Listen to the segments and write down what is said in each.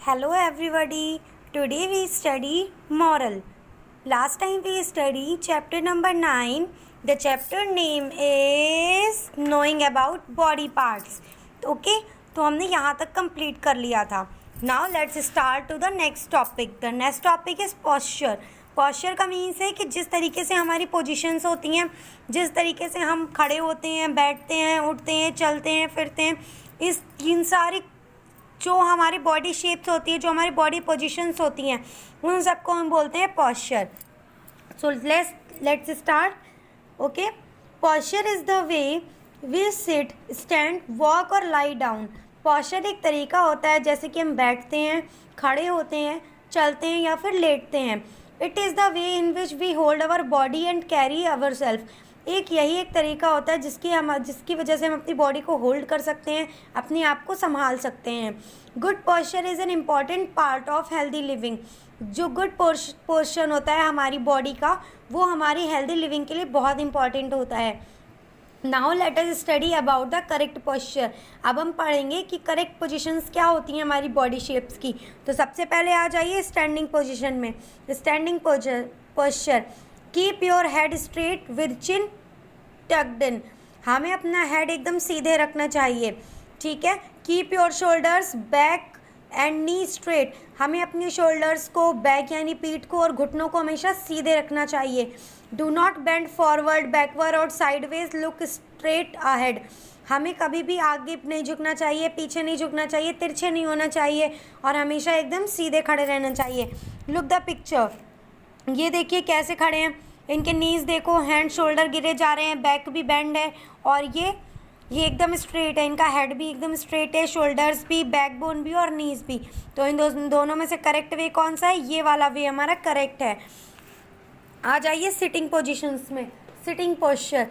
Hello everybody. Today we study moral. Last time we studied chapter number 9. The chapter name is knowing about body parts. Okay? तो हमने यहाँ तक complete कर लिया था. Now let's start to the next topic. The next topic is posture. Posture का means है कि जिस तरीके से हमारी पोजीशंस होती हैं, जिस तरीके से हम खड़े होते हैं, बैठते हैं, उठते हैं, चलते हैं, फिरते हैं, इन सारी जो हमारी बॉडी शेप्स होती है, जो हमारी बॉडी पोजीशंस होती हैं, उन सबको हम बोलते हैं posture. So let's start. Okay. Posture is the way we sit, stand, walk और लाई डाउन. पॉस्चर एक तरीका होता है जैसे कि हम बैठते हैं, खड़े होते हैं, चलते हैं या फिर लेटते हैं. It is the way in which we hold our body and carry ourself. यही एक तरीका होता है जिसकी वजह से हम अपनी बॉडी को होल्ड कर सकते हैं, अपने आप को संभाल सकते हैं. Good posture is an important part of healthy living. जो गुड पोस्चर होता है हमारी बॉडी का, वो हमारी हेल्दी लिविंग के लिए बहुत इंपॉर्टेंट होता है. Now let us study about the correct posture. अब हम पढ़ेंगे कि करेक्ट पोजीशंस क्या होती हैं हमारी बॉडी शेप्स की. तो सबसे पहले आ जाइए स्टैंडिंग पोजीशन में. Standing posture. Keep your head straight with chin talked इन. हमें अपना हेड एकदम सीधे रखना चाहिए. ठीक है. Keep your shoulders back and knee straight. हमें अपने शोल्डर्स को, बैक यानी पीठ को और घुटनों को हमेशा सीधे रखना चाहिए. Do not bend forward, backward और साइडवेज. Look straight ahead. हमें कभी भी आगे नहीं झुकना चाहिए, पीछे नहीं झुकना चाहिए, तिरछे नहीं होना चाहिए और हमेशा एकदम सीधे खड़े रहना चाहिए. Look the picture. ये देखिए कैसे खड़े हैं. इनके नीज देखो, हैंड शोल्डर गिरे जा रहे हैं, बैक भी बेंड है और ये एकदम स्ट्रेट है. इनका हेड भी एकदम स्ट्रेट है, शोल्डर्स भी, बैकबोन भी और नीज भी. तो इन दोनों में से करेक्ट वे कौन सा है? ये वाला वे हमारा करेक्ट है. आ जाइए सिटिंग पोजीशंस में. Sitting posture.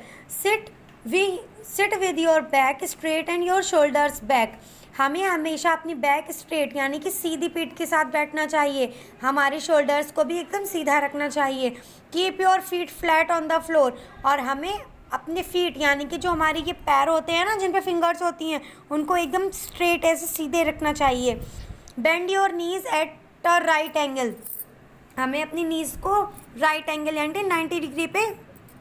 Sit with your back straight and your shoulders back. हमें हमेशा अपनी बैक स्ट्रेट यानी कि सीधी पीठ के साथ बैठना चाहिए. हमारे शोल्डर्स को भी एकदम सीधा रखना चाहिए. Keep your feet flat on the floor. और हमें अपने फीट यानी कि जो हमारे ये पैर होते हैं ना, जिन पे फिंगर्स होती हैं, उनको एकदम स्ट्रेट ऐसे सीधे रखना चाहिए. Bend your knees at a right angle. हमें अपनी नीज को राइट एंगल यानी 90 डिग्री पे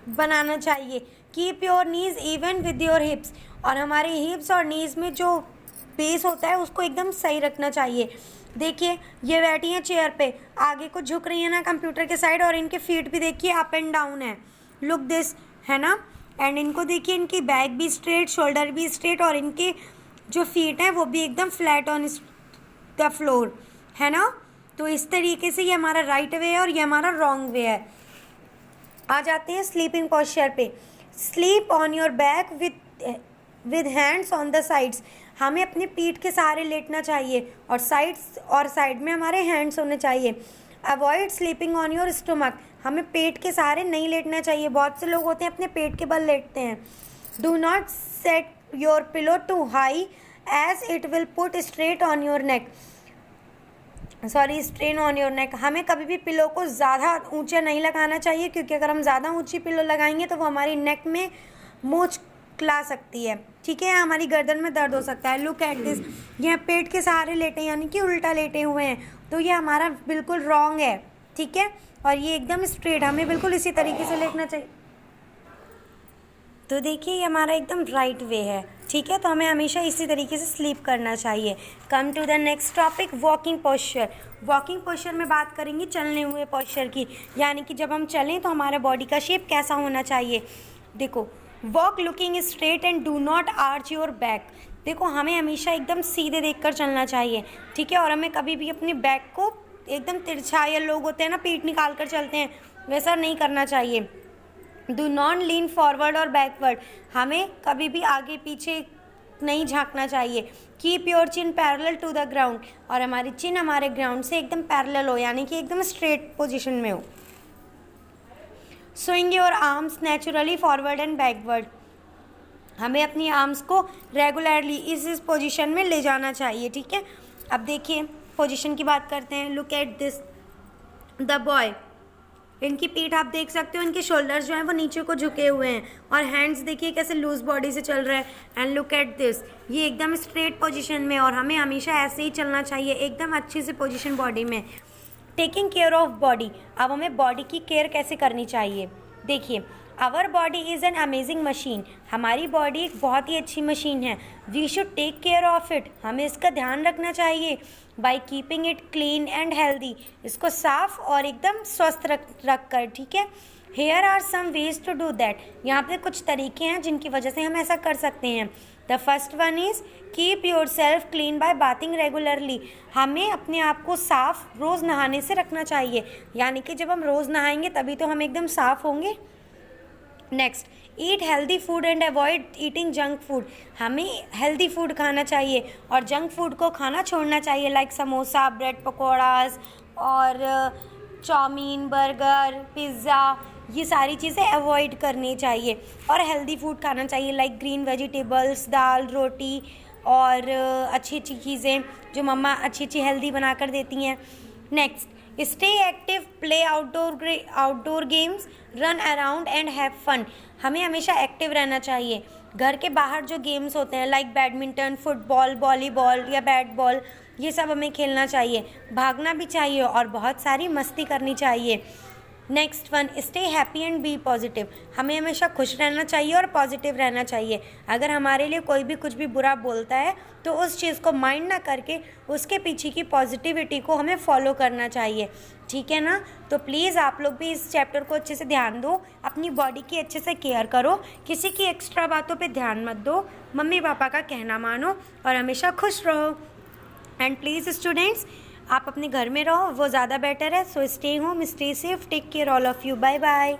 बनाना चाहिए. Keep your knees even with your hips. और हमारे हिप्स और नीज में जो बेस होता है उसको एकदम सही रखना चाहिए. देखिए ये बैठी हैं चेयर पे, आगे को झुक रही है ना कंप्यूटर के साइड, और इनके फीट भी देखिए अप एंड डाउन है. लुक दिस, है ना. एंड इनको देखिए, इनकी बैक भी स्ट्रेट, शोल्डर भी स्ट्रेट और इनके जो फीट हैं वो भी एकदम फ्लैट ऑन द फ्लोर, है ना. तो इस तरीके से ये हमारा राइट वे है और ये हमारा रॉन्ग वे है. आ जाते हैं स्लीपिंग पोस्चर पे. Sleep on your back with hands on the sides. हमें अपने पीठ के सहारे लेटना चाहिए और साइड में हमारे हैंड्स होने चाहिए. Avoid sleeping on your stomach. हमें पेट के सहारे नहीं लेटना चाहिए. बहुत से लोग होते हैं अपने पेट के बल लेटते हैं. Do not set your pillow too high as it will put straight on your neck. Strain on your neck. हमें कभी भी पिलो को ज़्यादा ऊंचा नहीं लगाना चाहिए, क्योंकि अगर हम ज़्यादा ऊंची पिलो लगाएंगे तो वो हमारी नेक में मोच ला सकती है. ठीक है, हमारी गर्दन में दर्द हो सकता है. Look at this. ये पेट के सहारे लेटे यानी कि उल्टा लेटे हुए हैं, तो ये हमारा बिल्कुल रॉन्ग है. ठीक है, और ये एकदम स्ट्रेट. हमें बिल्कुल इसी तरीके से लेटना चाहिए. तो देखिए ये हमारा एकदम राइट वे है. ठीक है, तो हमें हमेशा इसी तरीके से स्लीप करना चाहिए. Come to the next topic, walking posture. Walking posture में बात करेंगे चलने हुए पोस्चर की, यानी कि जब हम चलें तो हमारे बॉडी का शेप कैसा होना चाहिए. देखो, walk looking straight and do not arch your back. देखो हमें हमेशा एकदम सीधे देखकर चलना चाहिए. ठीक है, और हमें कभी भी अपने बैक को एकदम तिरछा, या लोग होते हैं ना पीठ निकाल कर चलते हैं, वैसा नहीं करना चाहिए. डू नॉट लीन फॉरवर्ड और बैकवर्ड. हमें कभी भी आगे पीछे नहीं झांकना चाहिए. Keep your chin parallel to the ground. और हमारी चिन हमारे ग्राउंड से एकदम पैरेलल हो, यानी कि एकदम स्ट्रेट पोजीशन में हो. Swing your arms naturally forward and backward. हमें अपनी आर्म्स को रेगुलरली इस पोजीशन में ले जाना चाहिए. ठीक है, अब देखिए पोजीशन की बात करते हैं. Look at this. The boy इनकी पीठ आप देख सकते हो, इनके शोल्डर्स जो हैं वो नीचे को झुके हुए हैं और हैंड्स देखिए कैसे लूज बॉडी से चल रहा है। एंड लुक एट दिस, ये एकदम स्ट्रेट पोजीशन में, और हमें हमेशा ऐसे ही चलना चाहिए एकदम अच्छी सी पोजीशन बॉडी में। टेकिंग केयर ऑफ बॉडी, अब हमें बॉडी की केयर कैसे करनी चाहिए। देखिए, our body is an amazing machine, हमारी बॉडी एक बहुत ही अच्छी मशीन है। We should take care of it, हमें इसका ध्यान रखना चाहिए by keeping it clean and healthy, इसको साफ और एकदम स्वस्थ रख कर, ठीक है। Here are some ways to do that, यहाँ पे कुछ तरीके हैं जिनकी वजह से हम ऐसा कर सकते हैं। The first one is keep your self clean bye bathing regularly, हमें अपने आप को साफ रोज़ नहाने से रखना चाहिए, यानी कि जब हम रोज़ नहाएंगे तभी तो हम एकदम साफ होंगे। Next, eat healthy food and avoid eating junk food, हमें हेल्दी फूड खाना चाहिए और जंक फूड को खाना छोड़ना चाहिए, लाइक समोसा, ब्रेड पकौड़ाज और चाउमीन, बर्गर, पिज़्ज़ा, ये सारी चीज़ें अवॉइड करनी चाहिए और हेल्दी फूड खाना चाहिए, लाइक ग्रीन वेजिटेबल्स, दाल, रोटी और अच्छी अच्छी चीज़ें जो मम्मा अच्छी अच्छी हेल्दी बना कर देती हैं। Next, stay active, play outdoor games, run around and have fun, हमें हमेशा एक्टिव रहना चाहिए। घर के बाहर जो गेम्स होते हैं लाइक बैडमिंटन, फुटबॉल, वॉलीबॉल या बैट बॉल, ये सब हमें खेलना चाहिए, भागना भी चाहिए और बहुत सारी मस्ती करनी चाहिए। Next one, stay happy and be positive, हमें हमेशा खुश रहना चाहिए और पॉजिटिव रहना चाहिए। अगर हमारे लिए कोई भी कुछ भी बुरा बोलता है तो उस चीज़ को माइंड ना करके उसके पीछे की पॉजिटिविटी को हमें फॉलो करना चाहिए, ठीक है ना। तो प्लीज़ आप लोग भी इस चैप्टर को अच्छे से ध्यान दो, अपनी बॉडी की अच्छे से केयर करो, किसी की एक्स्ट्रा बातों पे ध्यान मत दो, मम्मी पापा का कहना मानो और हमेशा खुश रहो। एंड प्लीज़ स्टूडेंट्स, आप अपने घर में रहो, वो ज़्यादा बेटर है। So stay home, stay safe, take care all of you, bye bye.